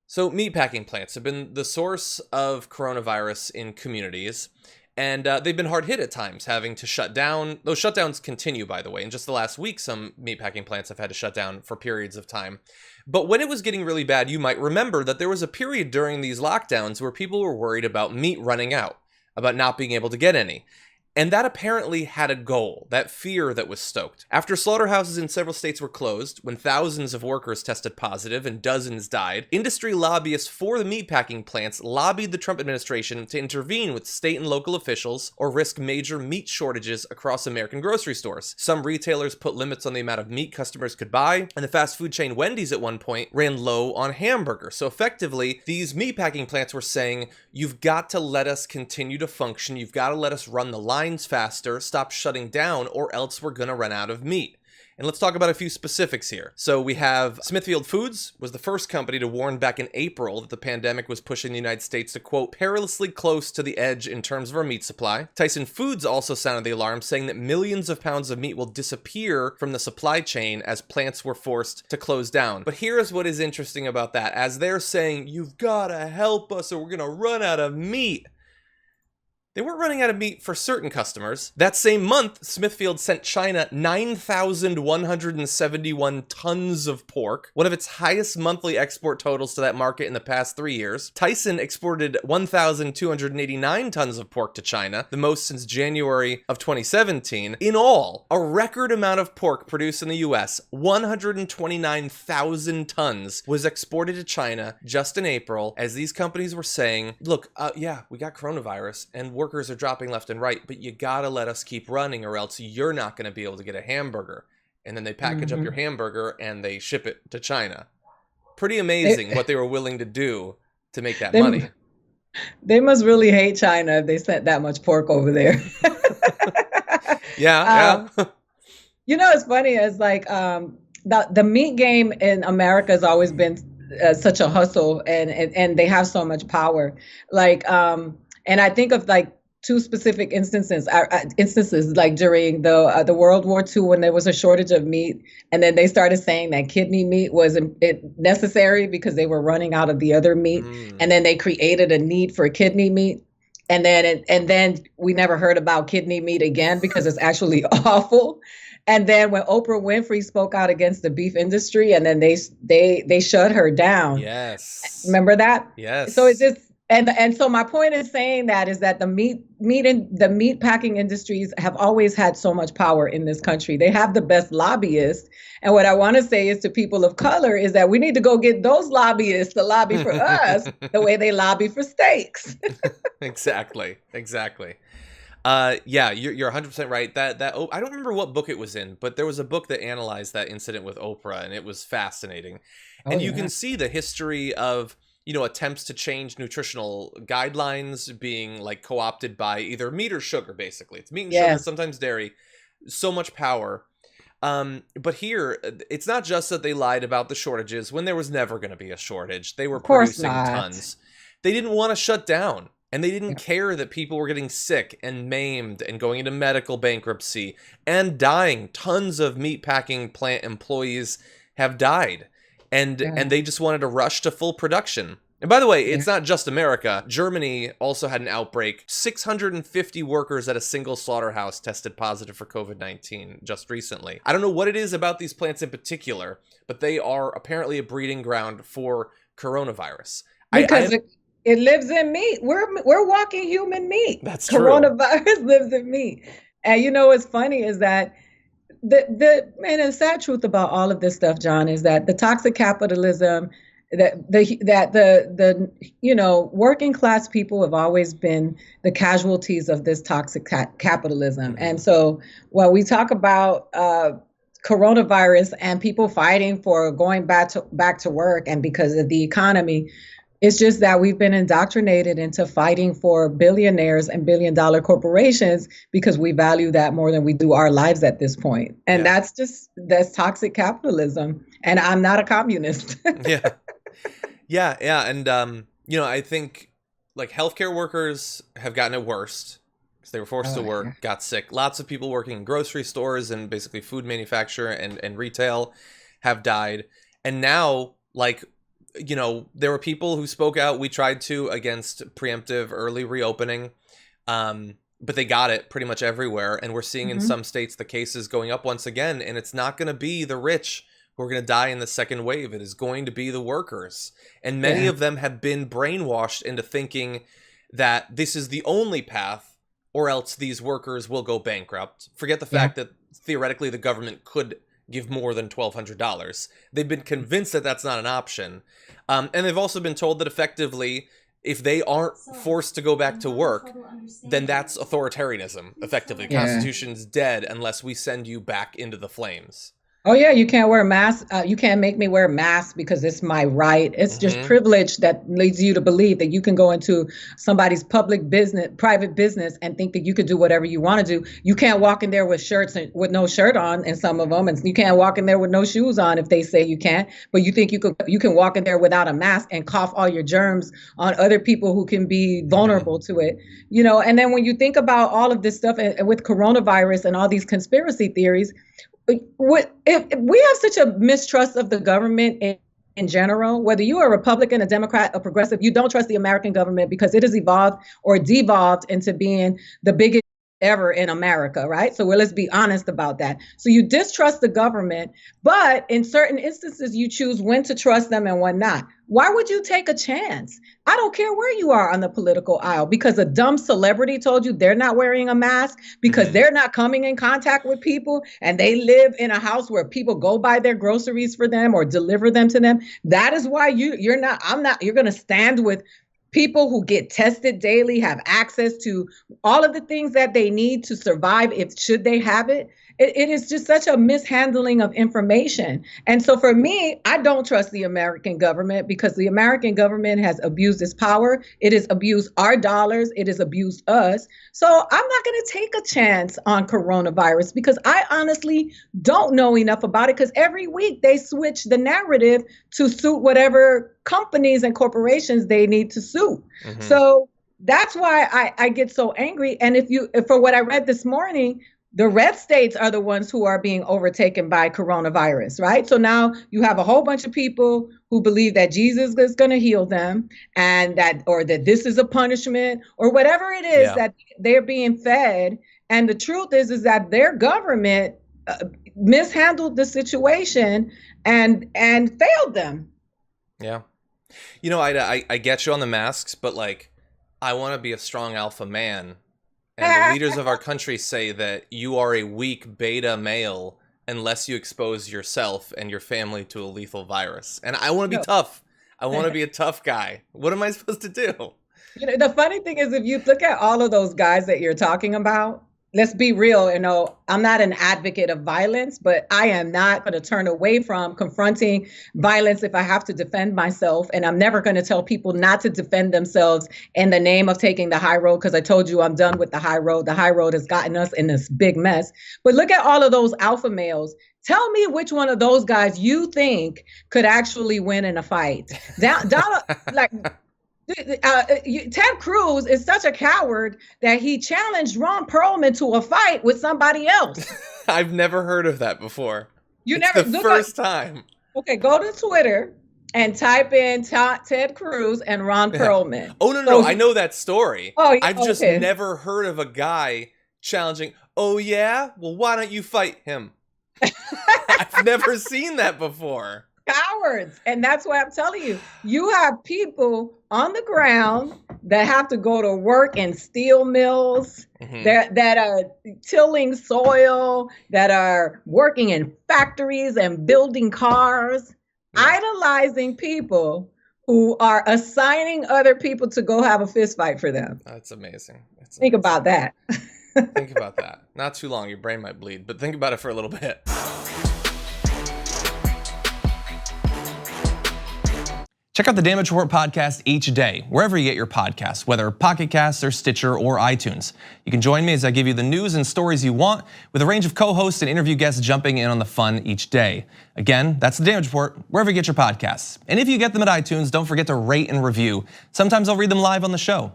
So, meatpacking plants have been the source of coronavirus in communities, and they've been hard hit at times, having to shut down. Those shutdowns continue, by the way. In just the last week, some meatpacking plants have had to shut down for periods of time. But when it was getting really bad, you might remember that there was a period during these lockdowns where people were worried about meat running out, about not being able to get any. And that apparently had a goal, that fear that was stoked. After slaughterhouses in several states were closed, when thousands of workers tested positive and dozens died, industry lobbyists for the meatpacking plants lobbied the Trump administration to intervene with state and local officials or risk major meat shortages across American grocery stores. Some retailers put limits on the amount of meat customers could buy, and the fast food chain Wendy's at one point ran low on hamburgers. So effectively, these meatpacking plants were saying, you've got to let us continue to function, you've got to let us run the line faster, stop shutting down, or else we're gonna run out of meat. And let's talk about a few specifics here. So we have Smithfield Foods was the first company to warn back in April that the pandemic was pushing the United States to, quote, perilously close to the edge in terms of our meat supply. Tyson Foods also sounded the alarm, saying that millions of pounds of meat will disappear from the supply chain as plants were forced to close down. But here's what is interesting about that. As they're saying, you've gotta help us or we're gonna run out of meat, they weren't running out of meat for certain customers. That same month, Smithfield sent China 9,171 tons of pork, one of its highest monthly export totals to that market in the past 3 years. Tyson exported 1,289 tons of pork to China, the most since January of 2017. In all, a record amount of pork produced in the US, 129,000 tons, was exported to China just in April, as these companies were saying, look, yeah, we got coronavirus, and workers are dropping left and right, but you gotta let us keep running or else you're not gonna be able to get a hamburger. And then they package up your hamburger and they ship it to China. Pretty amazing what they were willing to do to make that money. They must really hate China if they sent that much pork over there. Yeah. It's funny. It's like the meat game in America has always been such a hustle, and they have so much power. And I think of like two specific instances, like during the World War II when there was a shortage of meat, and then they started saying that kidney meat was necessary because they were running out of the other meat, and then they created a need for kidney meat, and then we never heard about kidney meat again because it's actually awful. And then when Oprah Winfrey spoke out against the beef industry, and then they shut her down. Yes. Remember that? Yes. So it's just. And so my point is saying that is that the meat packing industries have always had so much power in this country. They have the best lobbyists. And what I want to say is to people of color is that we need to go get those lobbyists to lobby for us the way they lobby for steaks. Exactly. Yeah, you're 100% right. That I don't remember what book it was in, but there was a book that analyzed that incident with Oprah, and it was fascinating. And you can see the history of attempts to change nutritional guidelines being like co-opted by either meat or sugar, basically. It's meat and sugar, sometimes dairy. So much power. But here, it's not just that they lied about the shortages when there was never going to be a shortage. They were producing tons. They didn't want to shut down. And they didn't care that people were getting sick and maimed and going into medical bankruptcy and dying. Tons of meatpacking plant employees have died. And they just wanted to rush to full production. And by the way, it's not just America. Germany also had an outbreak. 650 workers at a single slaughterhouse tested positive for COVID-19 just recently. I don't know what it is about these plants in particular, but they are apparently a breeding ground for coronavirus. Because it lives in meat. We're walking human meat. That's true. Coronavirus lives in meat. And what's funny is that the sad truth about all of this stuff, John, is that the toxic capitalism, that the working class people have always been the casualties of this toxic capitalism. And so when we talk about coronavirus and people fighting for going back to work and because of the economy, it's just that we've been indoctrinated into fighting for billionaires and billion-dollar corporations because we value that more than we do our lives at this point. And that's toxic capitalism. And I'm not a communist. Yeah. And, I think like healthcare workers have gotten it worse because they were forced to work, got sick. Lots of people working in grocery stores and basically food manufacture and retail have died. And now, like, there were people who spoke out. We tried to against preemptive early reopening, but they got it pretty much everywhere. And we're seeing in some states the cases going up once again. And it's not going to be the rich who are going to die in the second wave. It is going to be the workers. And many of them have been brainwashed into thinking that this is the only path, or else these workers will go bankrupt. Forget the fact that theoretically the government could give more than $1,200. They've been convinced that that's not an option. And they've also been told that effectively, if they aren't forced to go back to work, then that's authoritarianism. Effectively, the Constitution's dead unless we send you back into the flames. Oh yeah, you can't wear a mask. You can't make me wear a mask because it's my right. It's just privilege that leads you to believe that you can go into somebody's public business, private business, and think that you could do whatever you want to do. You can't walk in there with shirts and with no shirt on, in some of them, and you can't walk in there with no shoes on if they say you can't. But you think you can walk in there without a mask and cough all your germs on other people who can be vulnerable to it. And then when you think about all of this stuff with coronavirus and all these conspiracy theories. If we have such a mistrust of the government in general, whether you are a Republican, a Democrat, a progressive, you don't trust the American government because it has evolved or devolved into being the biggest ever in America, right? So let's be honest about that. So you distrust the government, but in certain instances, you choose when to trust them and when not. Why would you take a chance? I don't care where you are on the political aisle, because a dumb celebrity told you they're not wearing a mask, because they're not coming in contact with people, and they live in a house where people go buy their groceries for them or deliver them to them. That is why you're going to stand with people who get tested daily, have access to all of the things that they need to survive should they have it. It is just such a mishandling of information. And so for me, I don't trust the American government because the American government has abused its power. It has abused our dollars. It has abused us. So I'm not going to take a chance on coronavirus because I honestly don't know enough about it, because every week they switch the narrative to suit whatever companies and corporations they need to suit. So that's why I get so angry. And if for what I read this morning, the red states are the ones who are being overtaken by coronavirus, right? So now you have a whole bunch of people who believe that Jesus is going to heal them, and that this is a punishment or whatever it is that they're being fed. And the truth is that their government mishandled the situation and failed them. Yeah. I get you on the masks, but I want to be a strong alpha man. And the leaders of our country say that you are a weak beta male unless you expose yourself and your family to a lethal virus. And I want to be tough. I want to be a tough guy. What am I supposed to do? The funny thing is, if you look at all of those guys that you're talking about, let's be real, I'm not an advocate of violence, but I am not going to turn away from confronting violence if I have to defend myself. And I'm never going to tell people not to defend themselves in the name of taking the high road, because I told you I'm done with the high road. The high road has gotten us in this big mess. But look at all of those alpha males. Tell me which one of those guys you think could actually win in a fight. Ted Cruz is such a coward that he challenged Ron Perlman to a fight with somebody else. I've never heard of that before. It's the first time. Okay, go to Twitter and type in Ted Cruz and Ron Perlman. Oh, no, I know that story. Oh, I've just never heard of a guy challenging, oh yeah? Well, why don't you fight him? I've never seen that before. Cowards. And that's why I'm telling you, you have people on the ground that have to go to work in steel mills, that are tilling soil, that are working in factories and building cars, idolizing people who are assigning other people to go have a fist fight for them. That's amazing. Think about that. Think about that. Not too long. Your brain might bleed, but think about it for a little bit. Check out the Damage Report podcast each day, wherever you get your podcasts, whether Pocket Casts or Stitcher or iTunes. You can join me as I give you the news and stories you want, with a range of co-hosts and interview guests jumping in on the fun each day. Again, that's the Damage Report, wherever you get your podcasts. And if you get them at iTunes, don't forget to rate and review. Sometimes I'll read them live on the show.